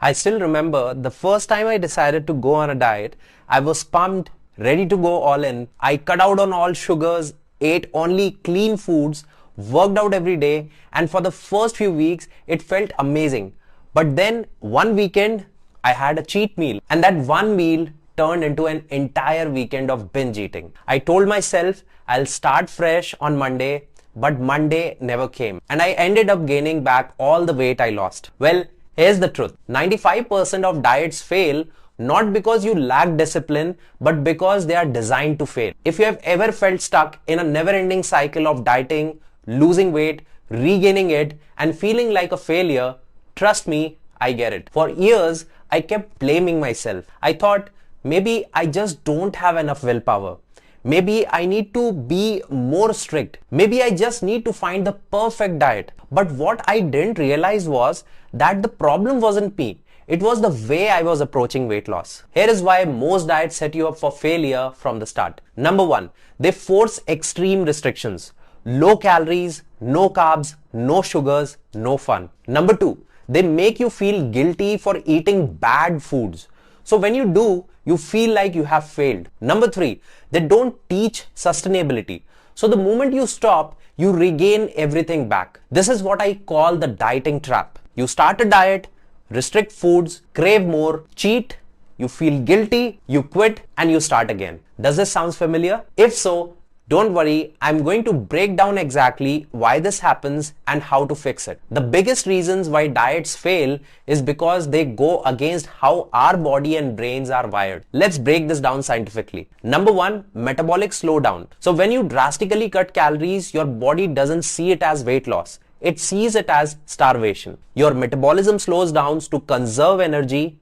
I still remember the first time I decided to go on a diet. I was pumped, ready to go all in. I cut out on all sugars, ate only clean foods, worked out every day, and for the first few weeks, it felt amazing. But then one weekend, I had a cheat meal, and that one meal turned into an entire weekend of binge eating. I told myself I'll start fresh on Monday, but Monday never came, and I ended up gaining back all the weight I lost. Well, here's the truth. 95% of diets fail not because you lack discipline, but because they are designed to fail. If you have ever felt stuck in a never-ending cycle of dieting, losing weight, regaining it, and feeling like a failure, trust me, I get it. For years, I kept blaming myself. I thought, maybe I just don't have enough willpower. Maybe I need to be more strict. Maybe I just need to find the perfect diet. But what I didn't realize was that the problem wasn't me. It was the way I was approaching weight loss. Here is why most diets set you up for failure from the start. Number one, they force extreme restrictions. Low calories, no carbs, no sugars, no fun. Number two, they make you feel guilty for eating bad foods. So when you do, you feel like you have failed. Number three, they don't teach sustainability. So the moment you stop, you regain everything back. This is what I call the dieting trap. You start a diet, restrict foods, crave more, cheat, you feel guilty, you quit, and you start again. Does this sound familiar? If so, don't worry, I'm going to break down exactly why this happens and how to fix it. The biggest reasons why diets fail is because they go against how our body and brains are wired. Let's break this down scientifically. Number one, metabolic slowdown. So when you drastically cut calories, your body doesn't see it as weight loss. It sees it as starvation. Your metabolism slows down to conserve energy.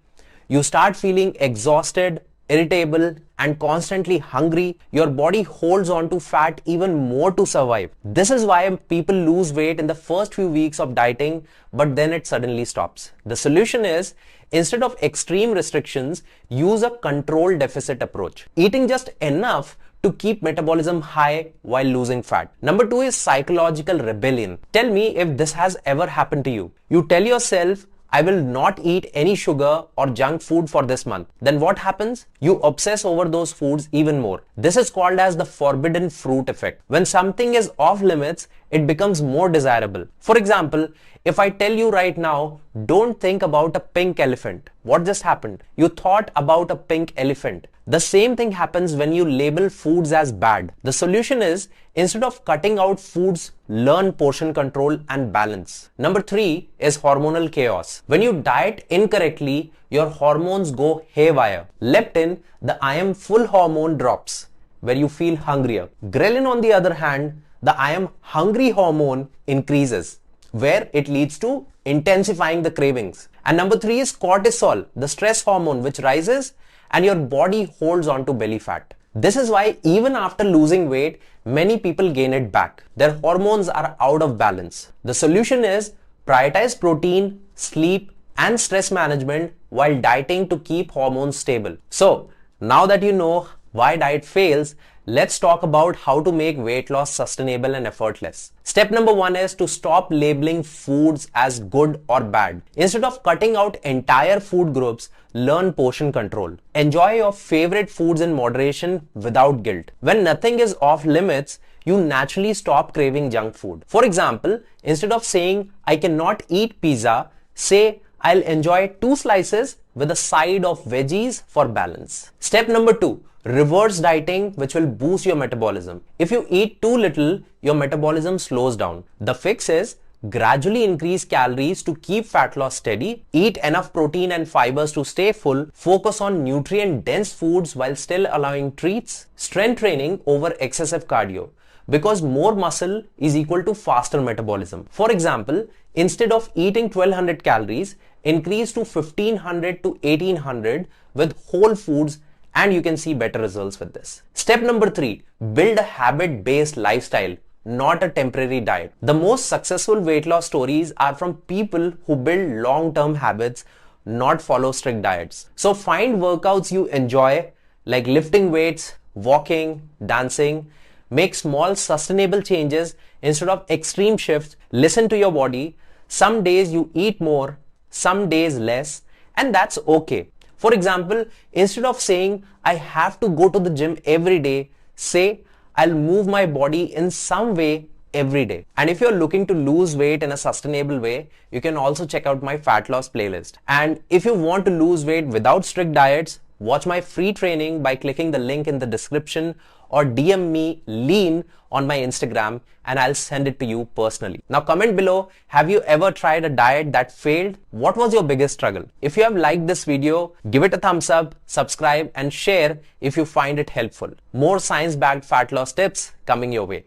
You start feeling exhausted, irritable, and constantly hungry. Your body holds on to fat even more to survive. This is why people lose weight in the first few weeks of dieting, but then it suddenly stops. The solution is, instead of extreme restrictions, use a controlled deficit approach. Eating just enough to keep metabolism high while losing fat. Number two is psychological rebellion. Tell me if this has ever happened to you. You tell yourself, I will not eat any sugar or junk food for this month. Then what happens? You obsess over those foods even more. This is called as the forbidden fruit effect. When something is off limits, it becomes more desirable. For example, if I tell you right now, don't think about a pink elephant. What just happened? You thought about a pink elephant. The same thing happens when you label foods as bad. The solution is, instead of cutting out foods, learn portion control and balance. Number three is hormonal chaos. When you diet incorrectly, your hormones go haywire. Leptin, the I am full hormone, drops, where you feel hungrier. Ghrelin, on the other hand, the I am hungry hormone, increases, where it leads to intensifying the cravings. And number three is cortisol, the stress hormone, which rises and your body holds on to belly fat. This is why even after losing weight, many people gain it back. Their hormones are out of balance. The solution is prioritize protein, sleep, and stress management while dieting to keep hormones stable. So now that you know why diet fails, let's talk about how to make weight loss sustainable and effortless. Step number one is to stop labeling foods as good or bad. Instead of cutting out entire food groups, learn portion control. Enjoy your favorite foods in moderation without guilt. When nothing is off limits, you naturally stop craving junk food. For example, instead of saying, I cannot eat pizza, say, I'll enjoy 2 slices with a side of veggies for balance. Step number two, reverse dieting, which will boost your metabolism. If you eat too little, your metabolism slows down. The fix is gradually increase calories to keep fat loss steady, eat enough protein and fibers to stay full, focus on nutrient-dense foods while still allowing treats, strength training over excessive cardio, because more muscle is equal to faster metabolism. For example, instead of eating 1200 calories, increase to 1500 to 1800 with whole foods, and you can see better results with this. Step number three, build a habit-based lifestyle, not a temporary diet. The most successful weight loss stories are from people who build long-term habits, not follow strict diets. So find workouts you enjoy, like lifting weights, walking, dancing. Make small sustainable changes instead of extreme shifts. Listen to your body. Some days you eat more, some days less, And that's okay. For example, instead of saying I have to go to the gym every day, say I'll move my body in some way every day. And if you're looking to lose weight in a sustainable way, you can also check out my fat loss playlist. And if you want to lose weight without strict diets, watch my free training by clicking the link in the description or DM me lean on my Instagram and I'll send it to you personally. Now comment below, have you ever tried a diet that failed? What was your biggest struggle? If you have liked this video, give it a thumbs up, subscribe and share if you find it helpful. More science-backed fat loss tips coming your way.